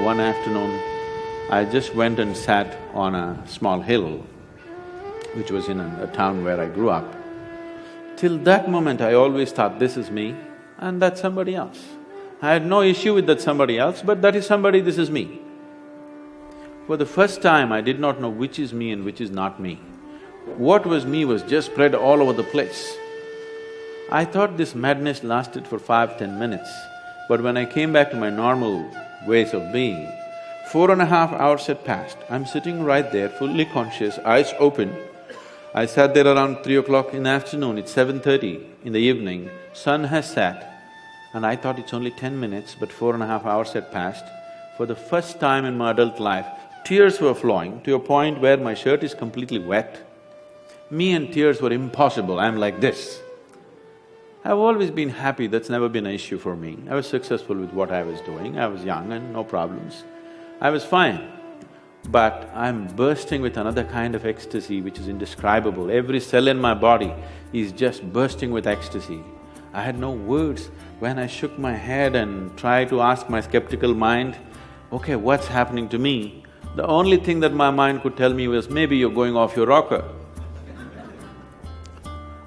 one afternoon, I just went and sat on a small hill, which was in a town where I grew up. Till that moment, I always thought, this is me and that's somebody else. I had no issue with that somebody else, but that is somebody, this is me. For the first time, I did not know which is me and which is not me. What was me was just spread all over the place. I thought this madness lasted for 5–10 minutes, but when I came back to my normal ways of being, 4.5 hours had passed. I'm sitting right there, fully conscious, eyes open. I sat there around 3 o'clock in the afternoon, it's 7:30 in the evening, sun has set, and I thought it's only 10 minutes, but 4.5 hours had passed. For the first time in my adult life, tears were flowing to a point where my shirt is completely wet. Me and tears were impossible, I'm like this. I've always been happy, that's never been an issue for me. I was successful with what I was doing, I was young and no problems. I was fine. But I'm bursting with another kind of ecstasy which is indescribable. Every cell in my body is just bursting with ecstasy. I had no words. When I shook my head and tried to ask my skeptical mind, okay, what's happening to me? The only thing that my mind could tell me was, maybe you're going off your rocker.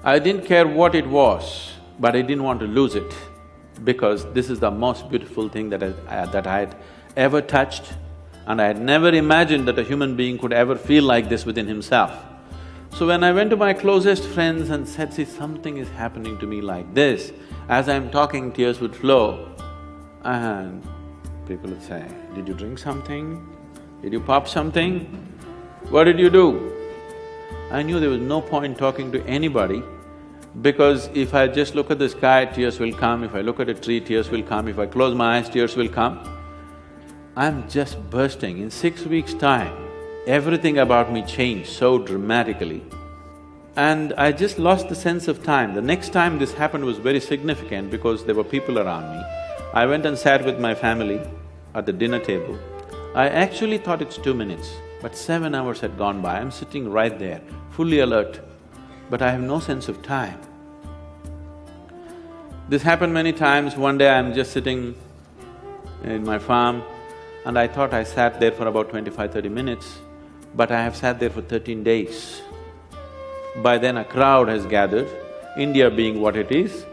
I didn't care what it was, but I didn't want to lose it, because this is the most beautiful thing that I had ever touched, and I had never imagined that a human being could ever feel like this within himself. So when I went to my closest friends and said, see, something is happening to me like this, as I'm talking, tears would flow, and people would say, did you drink something? Did you pop something? What did you do? I knew there was no point talking to anybody, because if I just look at the sky, tears will come, if I look at a tree, tears will come, if I close my eyes, tears will come. I'm just bursting. In 6 weeks' time, everything about me changed so dramatically. And I just lost the sense of time. The next time this happened was very significant because there were people around me. I went and sat with my family at the dinner table. I actually thought it's 2 minutes, but 7 hours had gone by. I'm sitting right there, fully alert, but I have no sense of time. This happened many times. One day I'm just sitting in my farm, and I thought I sat there for about 25–30 minutes, but I have sat there for 13 days. By then a crowd has gathered, India being what it is,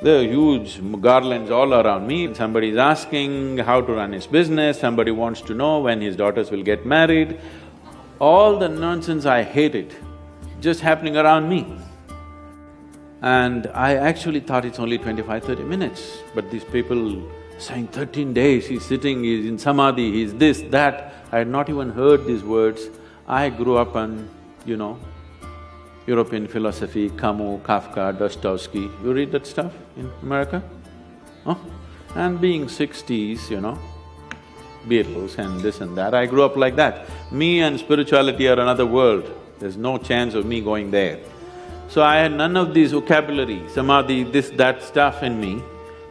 there are huge garlands all around me. Somebody is asking how to run his business, somebody wants to know when his daughters will get married. All the nonsense I hated just happening around me. And I actually thought it's only 25–30 minutes, but these people saying 13 days, he's sitting, he's in samadhi, he's this, that. I had not even heard these words. I grew up on, European philosophy, Camus, Kafka, Dostoevsky. You read that stuff in America? Huh? And being 60s, Beatles and this and that, I grew up like that. Me and spirituality are another world, there's no chance of me going there. So I had none of these vocabulary, samadhi, this, that stuff in me.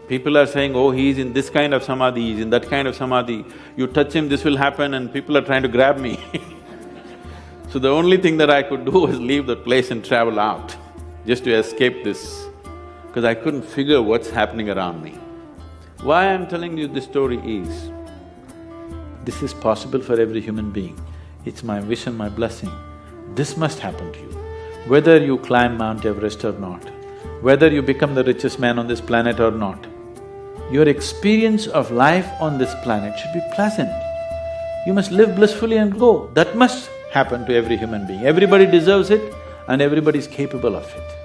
People are saying, oh, he's in this kind of samadhi, he's in that kind of samadhi, you touch him, this will happen, and people are trying to grab me. So the only thing that I could do was leave the place and travel out, just to escape this, because I couldn't figure what's happening around me. Why I'm telling you this story is, this is possible for every human being. It's my wish and my blessing. This must happen to you. Whether you climb Mount Everest or not, whether you become the richest man on this planet or not, your experience of life on this planet should be pleasant. You must live blissfully and go. That must happen to every human being. Everybody deserves it and everybody is capable of it.